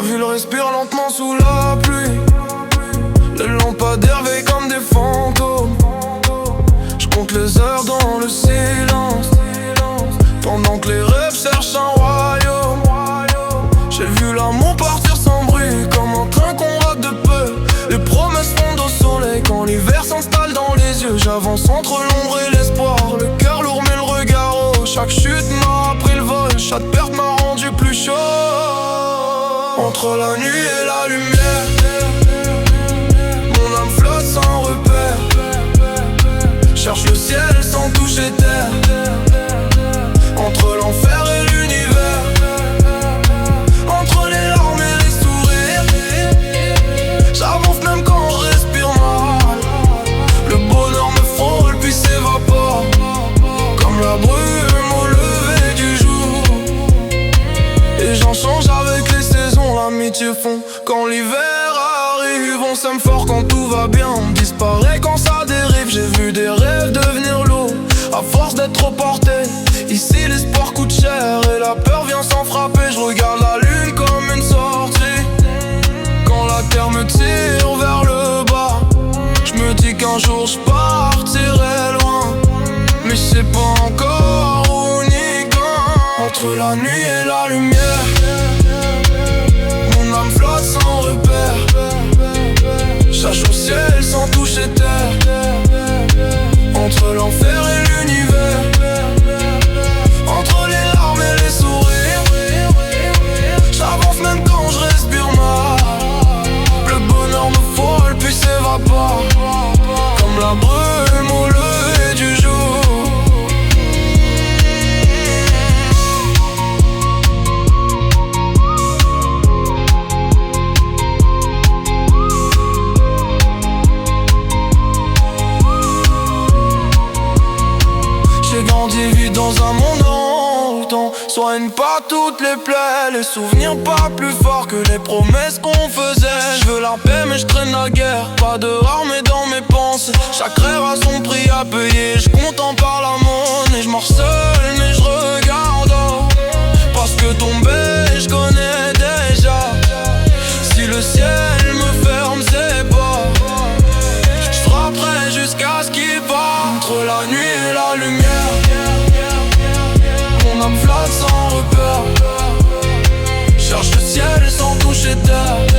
ville respire lentement sous la pluie. Les lampadaires veillent comme des fantômes. Je compte les heures dans le silence, pendant que les rêves cherchent un royaume. J'ai vu l'amour partir sans bruit, comme un train qu'on rate de peu. Les promesses fondent au soleil quand l'hiver s'installe dans les yeux. J'avance entre l'ombre et l'espoir, le cœur lourd mais le regard haut. Chaque chute m'a appris le vol, chaque perte m'a rendu plus chaud. Entre la nuit et la lumière, mon âme flotte sans repère. Cherche le ciel sans toucher terre. Entre l'enfer et l'univers, entre les larmes et les sourires, j'avance même quand je respire mal. Le bonheur me frôle puis s'évapore, comme la brume au lever du jour. Et j'en change avec les saisons, l'amitié fond quand l'hiver arrive. On s'aime fort quand tout va bien, on disparaît quand ça dérive. J'ai vu des rêves devenir lourds à force d'être trop portés. Ici l'espoir coûte cher et la peur vient sans frapper. Je regarde la lune comme une sortie quand la terre me tire vers le bas. Je me dis qu'un jour je partirai loin, mais je sais pas encore où ni quand. Entre la nuit et la lumière, mon âme flotte sans repère. Cherche au ciel sans toucher terre. Entre l'enfer et l'univers, entre les larmes et les sourires, j'avance même quand je respire mal. Le bonheur me frôle puis s'évapore, comme la brume au lever du jour. J'ai grandi vite dans un monde en temps. Soigne pas toutes les plaies, les souvenirs pas plus forts que les promesses qu'on faisait. Je veux la paix mais je traîne la guerre, pas dehors mais dans mes pensées. Chaque rêve a son prix à payer, je compte en par la monnaie. Je marche seul mais je regarde parce que tomber je connais déjà. Si le ciel me ferme ses portes, je frapperai jusqu'à ce qu'il parte. Entre la nuit et la lumière, mon âme flotte sans repère. Cherche le ciel sans toucher terre.